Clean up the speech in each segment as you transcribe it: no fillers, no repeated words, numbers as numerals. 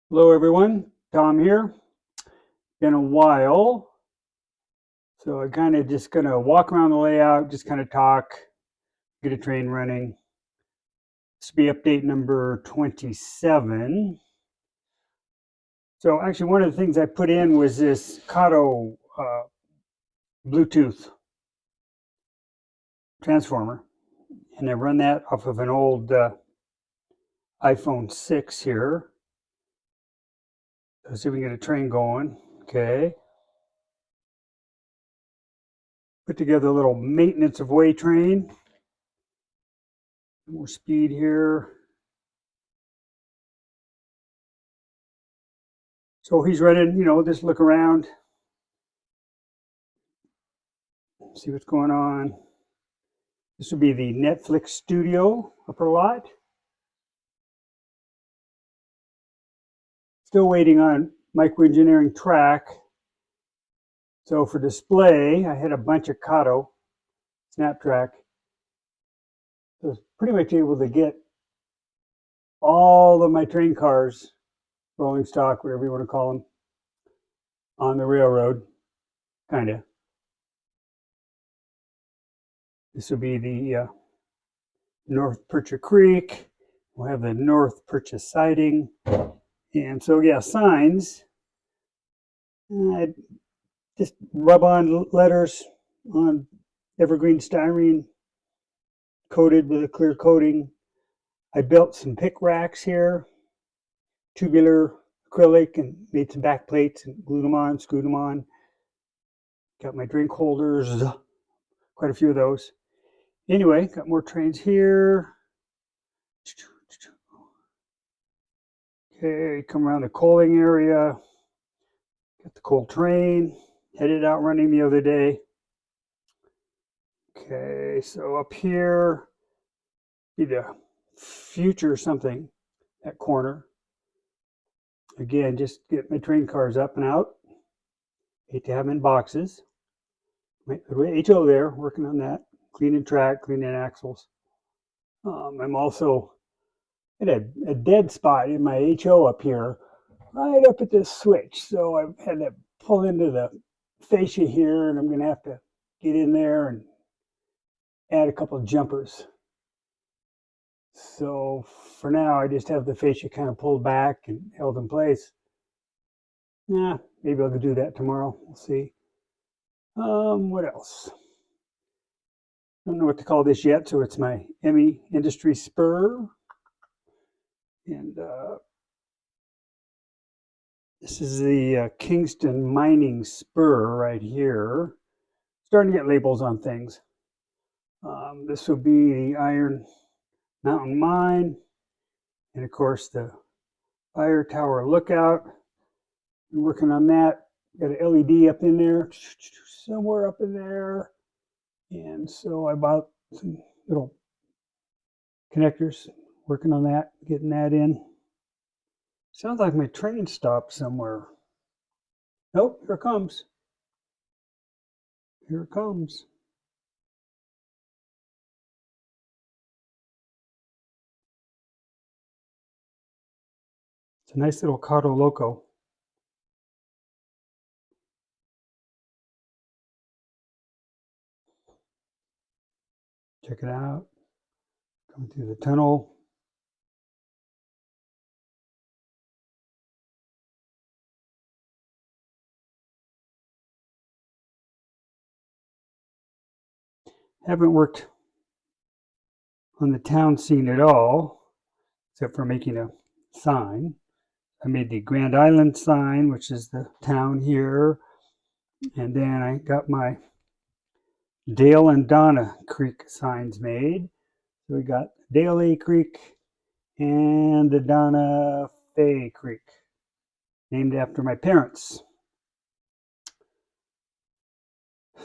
Hello everyone, Tom here. Been a while, so I kind of just gonna walk around the layout, just kind of talk, get a train running. This will be update number 27. So actually one of the things I put in was this Kato Bluetooth transformer, and I run that off of an old iPhone 6 here. Let's see if we can get a train going. Okay. Put together a little maintenance of way train. More speed here. So he's running, just look around, see what's going on. This would be the Netflix Studio upper lot. Still waiting on microengineering track. So for display, I had a bunch of Kato Snaptrack. So I was pretty much able to get all of my train cars, rolling stock, whatever you want to call them, on the railroad, kind of. This will be the North Percha Creek. We'll have the North Percha siding. And so, yeah, signs. I just rub on letters on evergreen styrene coated with a clear coating. I built some pick racks here, tubular acrylic, and made some back plates and glued them on, screwed them on. Got my drink holders, quite a few of those. Anyway, got more trains here. Okay, come around the coaling area. Got the coal train, headed out running the other day. Okay, so up here, be the future something, that corner. Again, just get my train cars up and out. Hate to have them in boxes. My HO there, working on that. Cleaning track, cleaning axles. I'm also at a dead spot in my HO up here, right up at this switch. So I've had to pull into the fascia here, and I'm going to have to get in there and add a couple of jumpers. So for now, I just have the fascia kind of pulled back and held in place. Yeah, maybe I'll do that tomorrow. We'll see. What else? Don't know what to call this yet, so it's my Emmy Industry Spur. And this is the Kingston Mining Spur right here. Starting to get labels on things. This will be the Iron Mountain Mine. And of course, the Fire Tower Lookout. I'm working on that. Got an LED up in there, somewhere up in there. And so I bought some little connectors, working on that, getting that in. Sounds like my train stopped somewhere. Nope, here it comes. Here it comes. It's a nice little Kato Loco. Check it out. Coming through the tunnel. Haven't worked on the town scene at all, except for making a sign. I made the Grand Island sign, which is the town here. And then I got my Dale and Donna Creek signs made. So we got Dale A. Creek and the Donna Fay Creek, named after my parents.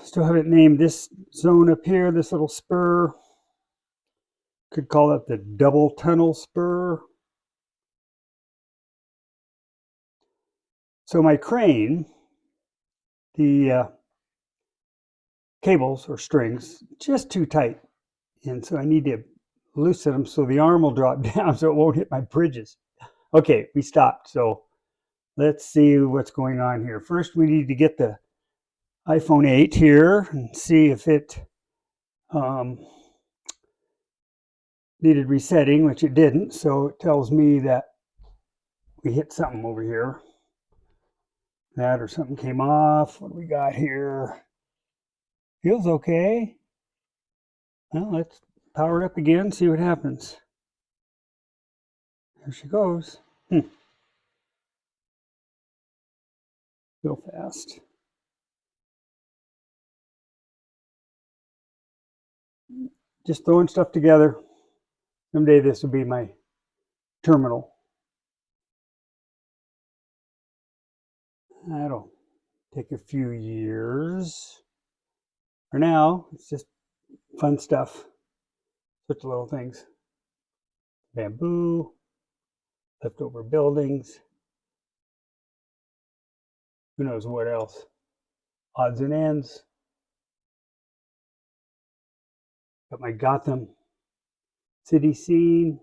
Still haven't named this zone up here, this little spur. Could call it the Double Tunnel Spur. So my crane, the cables or strings, just too tight. And so I need to loosen them so the arm will drop down so it won't hit my bridges. Okay, we stopped. So let's see what's going on here. First, we need to get the iPhone 8 here and see if it um, needed resetting, which it didn't. So it tells me that we hit something over here. That or something came off. What do we got here? Feels okay. Well, let's power it up again, see what happens. There she goes. Real fast. Just throwing stuff together. Someday this will be my terminal. That'll take a few years. For now, it's just fun stuff. Such little things. Bamboo, leftover buildings. Who knows what else? Odds and ends. Got my Gotham City scene.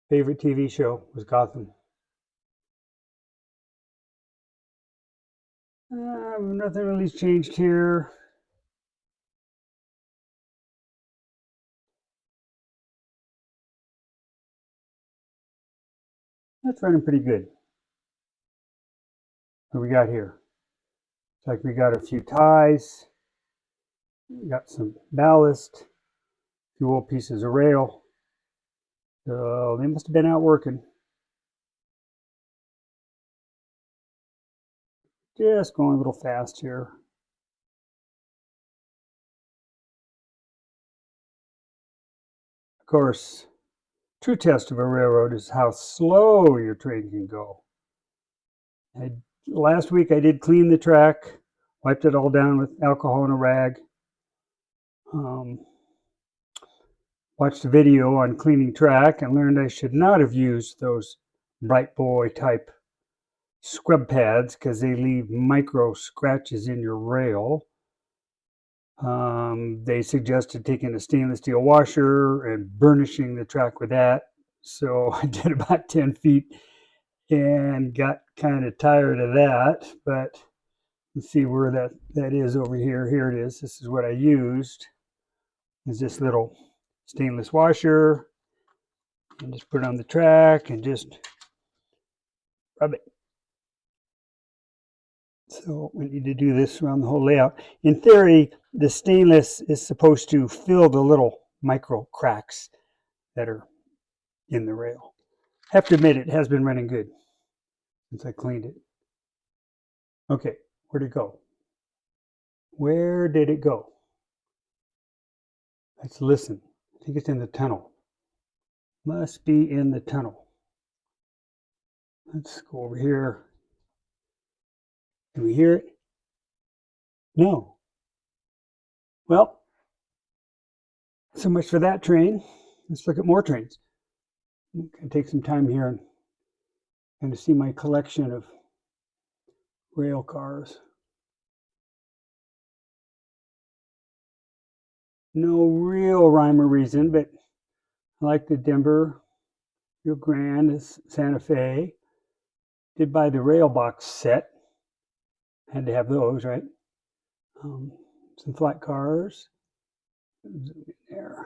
Favorite TV show was Gotham. Nothing really's changed here. That's running pretty good. What we got here? Looks like we got a few ties. We got some ballast. A few old pieces of rail. So they must have been out working. Just going a little fast here. Of course, true test of a railroad is how slow your train can go. Last week I did clean the track, wiped it all down with alcohol and a rag. Watched a video on cleaning track and learned I should not have used those Bright Boy type scrub pads because they leave micro scratches in your rail. They suggested taking a stainless steel washer and burnishing the track with that. So I did about 10 feet and got kind of tired of that. But let's see where that is over here. Here it is. This is what I used. Is this little stainless washer. And just put it on the track and just rub it. So we need to do this around the whole layout. In theory, the stainless is supposed to fill the little micro cracks that are in the rail. I have to admit, it has been running good since I cleaned it. Okay, where'd it go? Where did it go? Let's listen. I think it's in the tunnel. Must be in the tunnel. Let's go over here. Can we hear it? No. Well, so much for that train. Let's look at more trains. I'm going to take some time here and kind of see my collection of rail cars. No real rhyme or reason, but I like the Denver, Rio Grande, Santa Fe. Did buy the rail box set. Had to have those, right? Some flat cars. Zoom in there.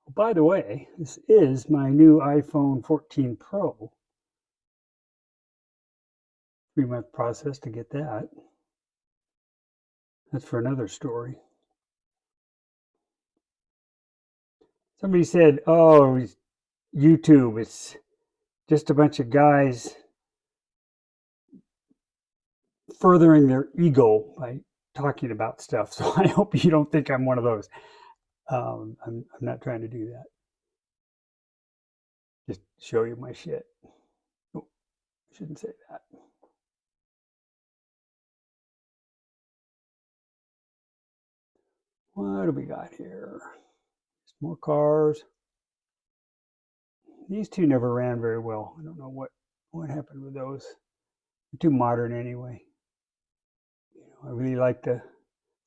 Oh, by the way, this is my new iPhone 14 Pro. 3-month process to get that. That's for another story. Somebody said, oh, YouTube, it's just a bunch of guys furthering their ego by talking about stuff. So I hope you don't think I'm one of those. I'm not trying to do that. Just show you my shit. Oh, I shouldn't say that. What do we got here? Just more cars. These two never ran very well. I don't know what happened with those. They're too modern anyway. I really like the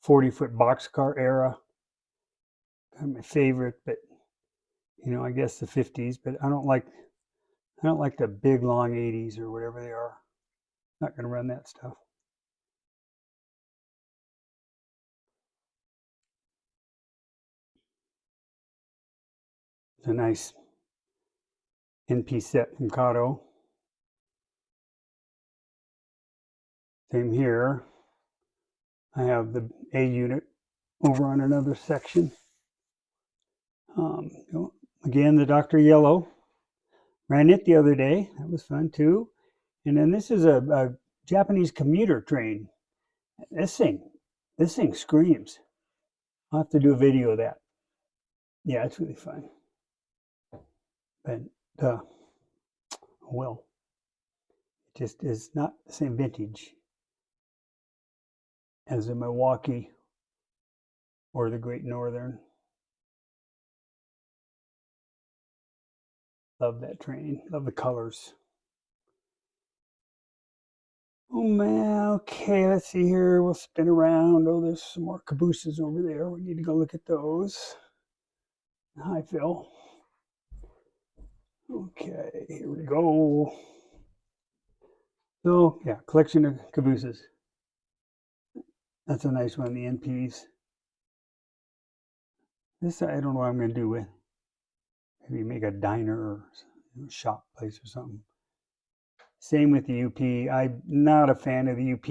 40-foot boxcar era. Kind of my favorite, but I guess the 50s. But I don't like I don't like the big long 80s or whatever they are. Not going to run that stuff. It's a nice NP set from Kato. Same here. I have the A unit over on another section. Again, the Dr. Yellow. Ran it the other day. That was fun too. And then this is a Japanese commuter train. This thing screams. I'll have to do a video of that. Yeah, it's really fun. But well, it just is not the same vintage as the Milwaukee or the Great Northern. Love that train. Love the colors. Oh man, okay, let's see here. We'll spin around. Oh, there's some more cabooses over there. We need to go look at those. Hi, Phil. Okay, here we go. So, yeah, collection of cabooses. That's a nice one, the NPs. This, I don't know what I'm going to do with. Maybe make a diner or shop place or something. Same with the UP. I'm not a fan of the UP.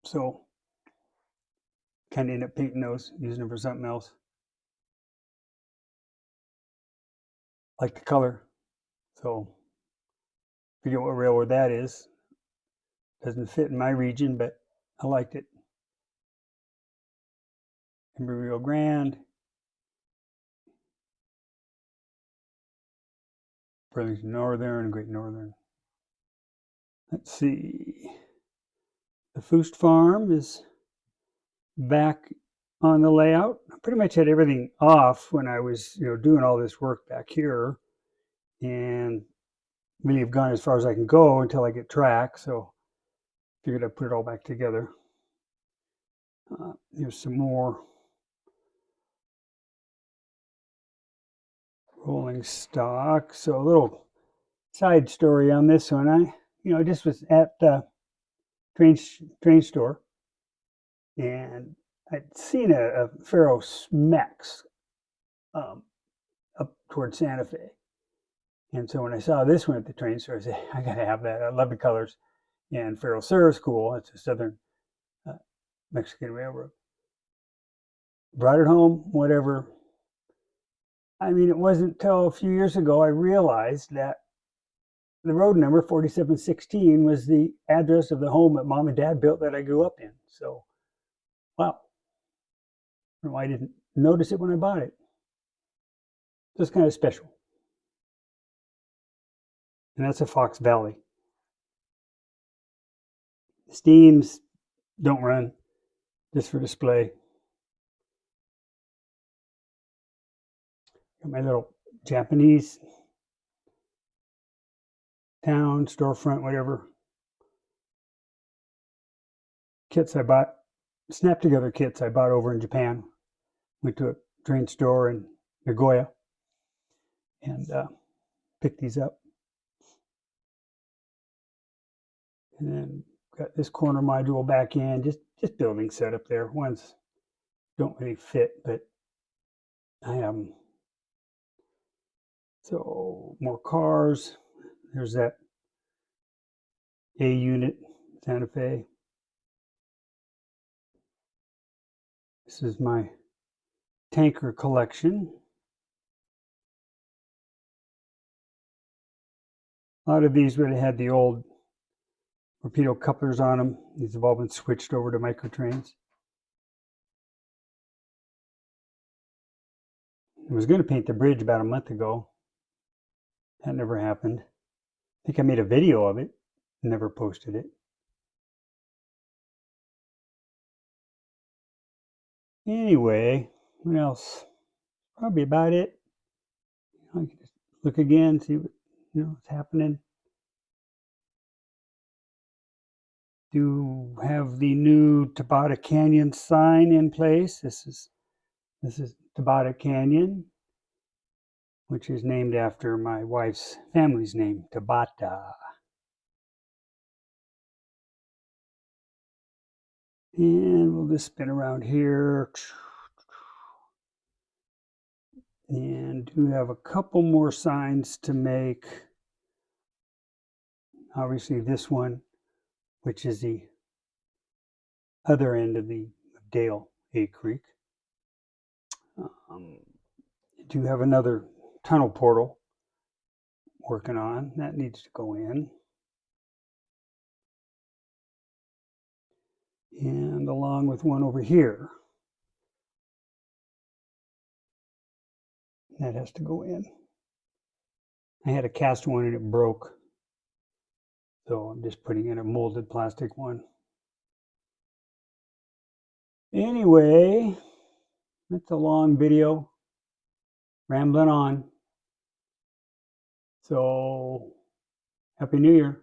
So, kind of end up painting those, using them for something else. Like the color. So, forget what railroad that is. Doesn't fit in my region, but I liked it. Embry-Rio Grande. Burlington Northern and Great Northern. Let's see. The Foost Farm is back on the layout. I pretty much had everything off when I was, doing all this work back here, and really have gone as far as I can go until I get track. So figured I'd put it all back together. Here's some more rolling stock. So a little side story on this one. I just was at the train store, and I'd seen a Faro Smex up towards Santa Fe. And so when I saw this one at the train store, I said, I got to have that. I love the colors. And Ferro Sur is cool. It's a Southern Mexican railroad. Brought it home, whatever. I mean, it wasn't until a few years ago I realized that the road number 4716 was the address of the home that Mom and Dad built that I grew up in. So, wow. I don't know why I didn't notice it when I bought it. Just kind of special. And that's a Fox Valley. Steams don't run, just for display. Got my little Japanese town, storefront, whatever. Kits I bought, snap together kits I bought over in Japan. Went to a train store in Nagoya and picked these up. And then got this corner module back in, just building setup there. Ones don't really fit, but I have them. So more cars. There's that A unit, Santa Fe. This is my tanker collection. A lot of these really had the old torpedo couplers on them. These have all been switched over to microtrains. I was going to paint the bridge about a month ago. That never happened. I think I made a video of it, never posted it. Anyway, what else? Probably about it. I can just look again, see what's happening. Do have the new Tabata Canyon sign in place. This is Tabata Canyon. which is named after my wife's family's name, Tabata. And we'll just spin around here. And do have a couple more signs to make. Obviously this one, which is the other end of the Dale A Creek. Do have another tunnel portal working on. That needs to go in. And along with one over here. That has to go in. I had a cast one and it broke. So I'm just putting in a molded plastic one. Anyway, it's a long video. Rambling on. So, Happy New Year.